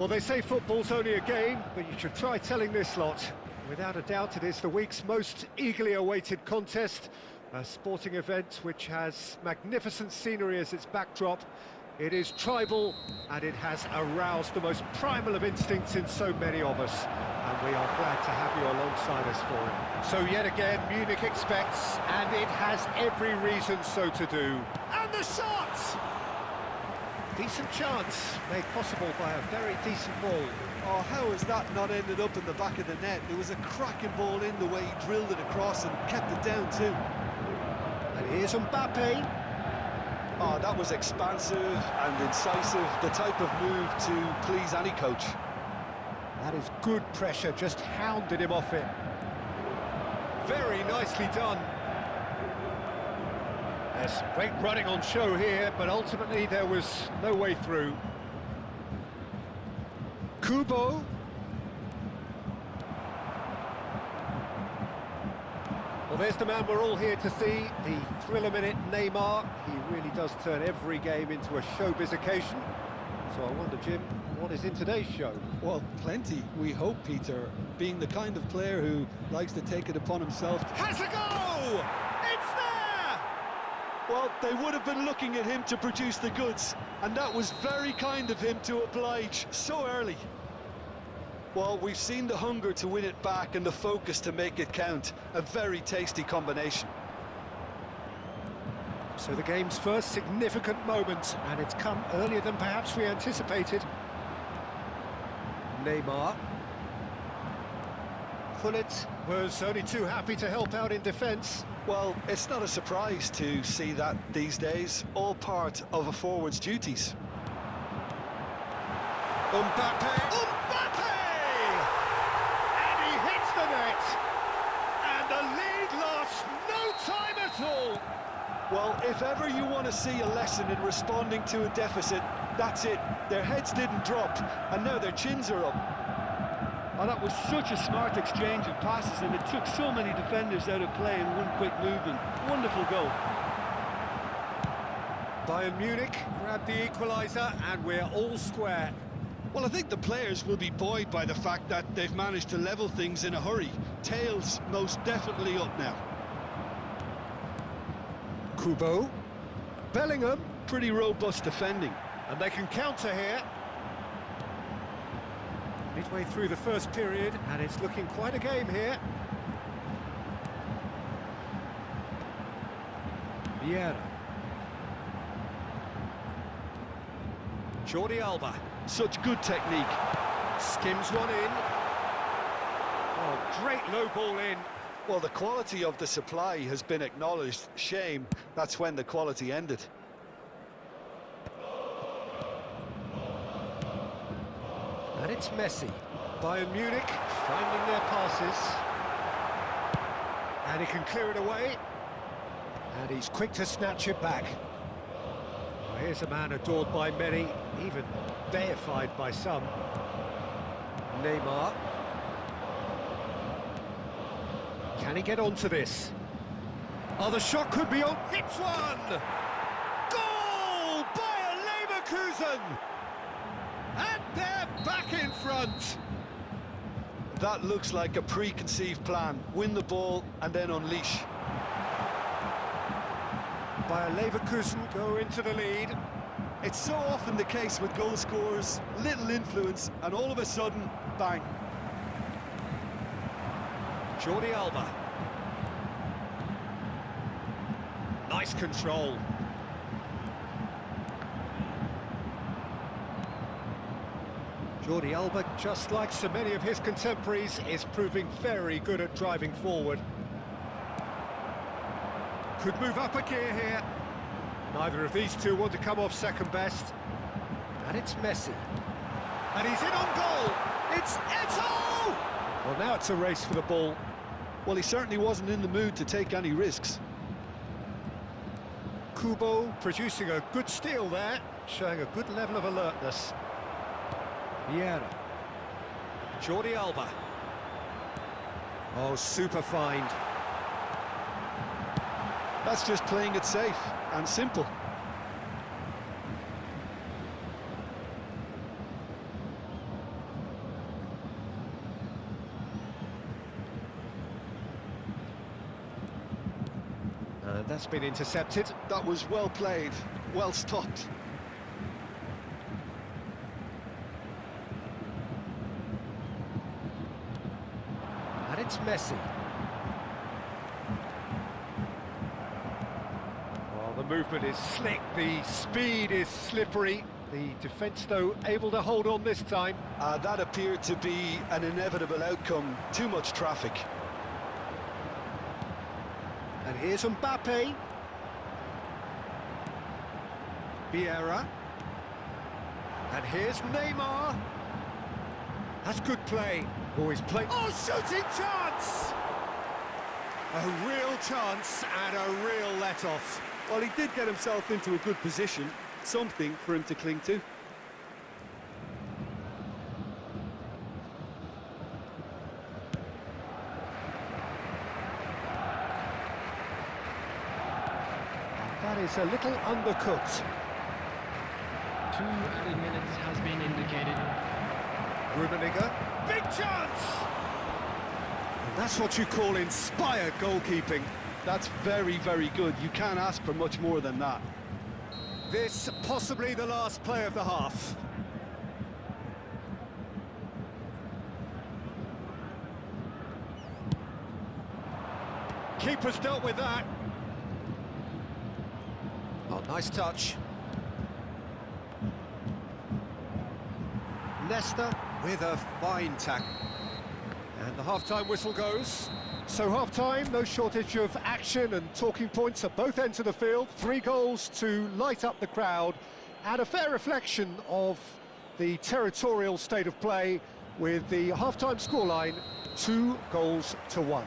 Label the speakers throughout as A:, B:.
A: Well, they say football's only a game, but you should try telling this lot. Without a doubt, it is the week's most eagerly awaited contest, a sporting event which has magnificent scenery as its backdrop. It is tribal, and it has aroused the most primal of instincts in so many of us. And we are glad to have you alongside us for it. So yet again, Munich expects, and it has every reason so to do. And the shot! Decent chance, made possible by a very decent ball.
B: Oh, how has that not ended up in the back of the net? It was a cracking ball in the way he drilled it across and kept it down too.
A: And here's Mbappe.
B: Oh, that was expansive and incisive, the type of move to please any coach.
A: That is good pressure, just hounded him off it. Very nicely done. There's great running on show here, but ultimately there was no way through. Kubo. Well, there's the man we're all here to see, the thriller-minute Neymar. He really does turn every game into a showbiz occasion. So I wonder, Jim, what is in today's show?
B: Well, plenty, we hope, Peter. Being the kind of player who likes to take it upon himself.
A: Has a go! It's there!
B: Well, they would have been looking at him to produce the goods, and that was very kind of him to oblige so early. Well, we've seen the hunger to win it back and the focus to make it count. A very tasty combination.
A: So the game's first significant moment, and it's come earlier than perhaps we anticipated. Neymar. Gullit was only too happy to help out in defence.
B: Well, it's not a surprise to see that these days, all part of a forward's duties.
A: Mbappe! Mbappe! And he hits the net! And the lead lost no time at all!
B: Well, if ever you want to see a lesson in responding to a deficit, that's it. Their heads didn't drop, and now their chins are up.
C: Oh, that was such a smart exchange of passes, and it took so many defenders out of play in one quick movement. Wonderful goal.
A: Bayern Munich grabbed the equaliser, and we're all square.
B: Well, I think the players will be buoyed by the fact that they've managed to level things in a hurry. Tails most definitely up now.
A: Kubo. Bellingham.
B: Pretty robust defending.
A: And they can counter here. Midway through the first period, and it's looking quite a game here. Vieira. Jordi Alba.
B: Such good technique.
A: Skims one in. Oh, great low ball in.
B: Well, the quality of the supply has been acknowledged. Shame, that's when the quality ended.
A: And it's Messi. Bayern Munich finding their passes. And he can clear it away. And he's quick to snatch it back. Well, here's a man adored by many, even deified by some. Neymar. Can he get onto this? Oh, the shot could be on. Hits one! Goal! Bayer Leverkusen! And they're back in front!
B: That looks like a preconceived plan. Win the ball and then unleash.
A: Bayer Leverkusen go into the lead.
B: It's so often the case with goal scorers, little influence, and all of a sudden, bang.
A: Jordi Alba. Nice control. Jordi Alba, just like so many of his contemporaries, is proving very good at driving forward. Could move up a gear here. Neither of these two want to come off second best. And it's Messi. And he's in on goal. It's Eto'o! Well, now it's a race for the ball.
B: Well, he certainly wasn't in the mood to take any risks.
A: Kubo producing a good steal there, showing a good level of alertness. Vieira. Jordi Alba. Oh, super find.
B: That's just playing it safe and simple.
A: And that's been intercepted.
B: That was well played, well stopped.
A: And it's Messi. Well, the movement is slick, the speed is slippery. The defence, though, able to hold on this time.
B: That appeared to be an inevitable outcome. Too much traffic.
A: And here's Mbappe. Vieira. And here's Neymar. That's good play. Always play. Oh, shooting chance! A real chance and a real let-off.
C: Well, he did get himself into a good position. Something for him to cling to.
A: That is a little undercooked.
D: 2 added minutes has been indicated.
A: Rummenigge. Big chance! And that's what you call inspired goalkeeping.
B: That's very, very good. You can't ask for much more than that.
A: This possibly the last play of the half. Keeper's dealt with that. Oh, nice touch. Nesta with a fine tackle. And the half-time whistle goes. So half-time, no shortage of action and talking points at both ends of the field. 3 goals to light up the crowd, and a fair reflection of the territorial state of play with the half-time scoreline 2-1.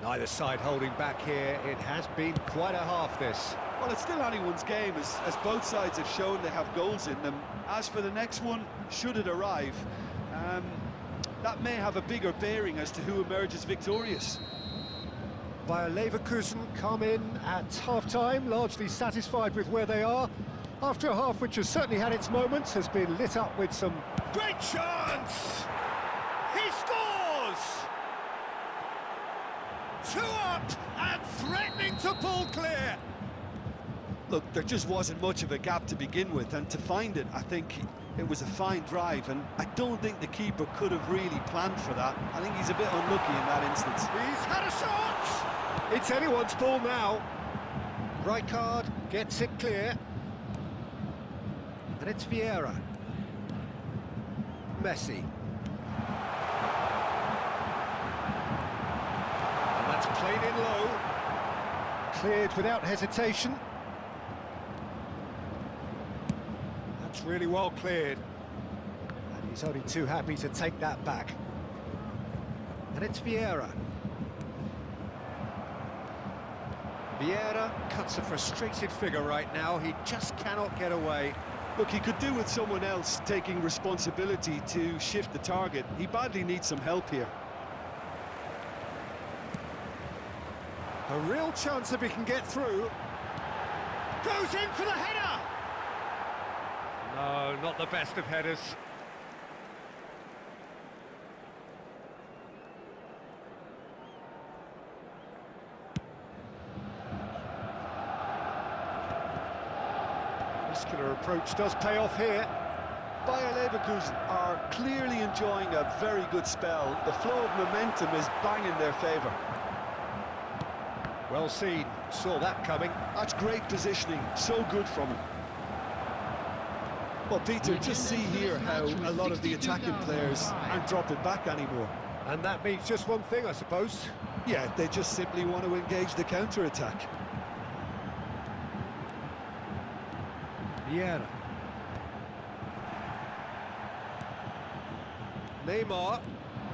A: Neither side holding back here. It has been quite a half, this.
B: Well, it's still anyone's game, as both sides have shown they have goals in them. As for the next one, should it arrive, that may have a bigger bearing as to who emerges victorious.
A: Bayer Leverkusen come in at half-time, largely satisfied with where they are. After a half which has certainly had its moments, has been lit up with some... Great chance! He scores! 2 up and threatening to pull clear.
B: Look, there just wasn't much of a gap to begin with, and to find it, I think it was a fine drive, and I don't think the keeper could have really planned for that. I think he's a bit unlucky in that instance.
A: He's had a shot! It's anyone's ball now. Rijkaard gets it clear. And it's Vieira. Messi. And that's played in low. Cleared without hesitation. That's really well cleared. And he's only too happy to take that back. And it's Vieira. Vieira cuts a frustrated figure right now. He just cannot get away.
B: Look, he could do with someone else taking responsibility to shift the target. He badly needs some help here.
A: A real chance if he can get through. Goes in for the header! No, not the best of headers. Muscular approach does pay off here.
B: Bayer Leverkusen are clearly enjoying a very good spell. The flow of momentum is bang in their favour.
A: Well seen, saw that coming.
B: That's great positioning, so good from him. Well, Peter, just see here how a lot of the attacking players aren't dropping back anymore.
A: And that means just one thing, I suppose.
B: Yeah, they just simply want to engage the counter-attack.
A: Vieira. Neymar.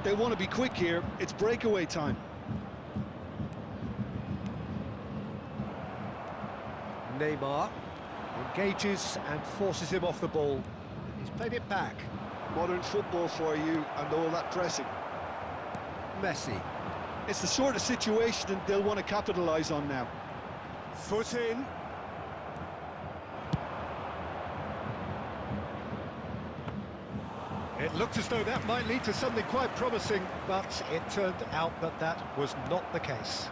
B: They want to be quick here. It's breakaway time.
A: Neymar engages and forces him off the ball. He's played it back.
B: Modern football for you and all that pressing.
A: Messi.
B: It's the sort of situation they'll want to capitalise on now.
A: Foot in. It looked as though that might lead to something quite promising, but it turned out that that was not the case.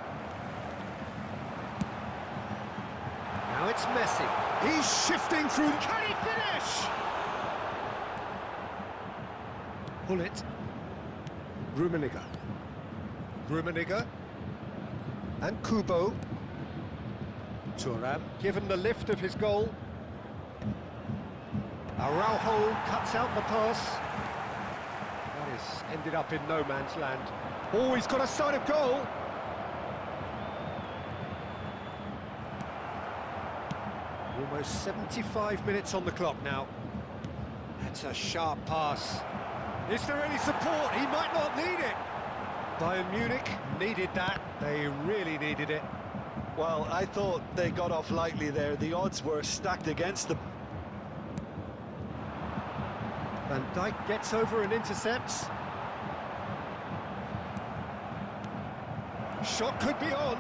A: it's Messi. He's shifting through. Can he finish? Hullet. Rummenigge. Rummenigge. And Kubo. Thuram, given the lift of his goal. Araujo cuts out the pass. That is ended up in no man's land. Oh, he's got a sight of goal. Almost 75 minutes on the clock now. That's a sharp pass. Is there any support? He might not need it. Bayern Munich needed that. They really needed it.
B: Well, I thought they got off lightly there. The odds were stacked against them.
A: Van Dijk gets over and intercepts. Shot could be on.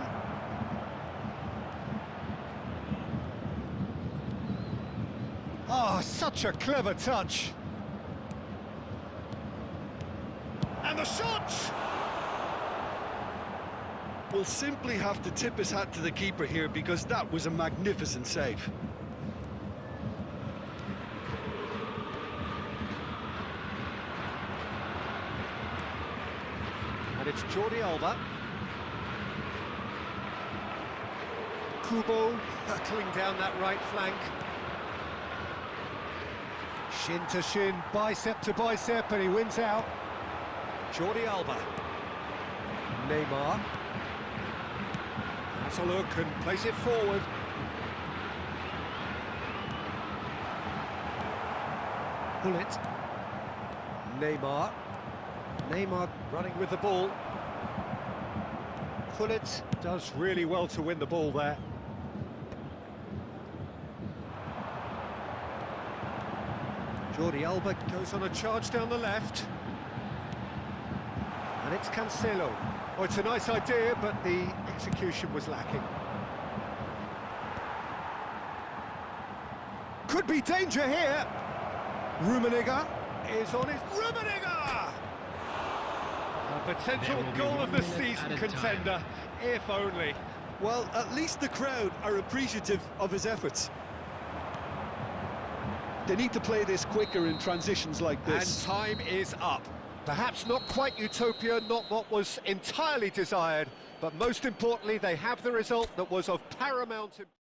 A: Oh, such a clever touch. And the shot!
B: We'll simply have to tip his hat to the keeper here because that was a magnificent save.
A: And it's Jordi Alba. Kubo hurtling down that right flank. Shin to shin, bicep to bicep, and he wins out. Jordi Alba. Neymar. Has a look and plays it forward. Hullet. Neymar. Neymar running with the ball. Hullet does really well to win the ball there. Jordi Alba goes on a charge down the left. And it's Cancelo. Oh, it's a nice idea, but the execution was lacking. Could be danger here. Rummenigge is on his... Rummenigge! A potential goal of the season contender, if only.
B: Well, at least the crowd are appreciative of his efforts. They need to play this quicker in transitions like this.
A: And time is up. Perhaps not quite utopia, not what was entirely desired, but most importantly, they have the result that was of paramount importance.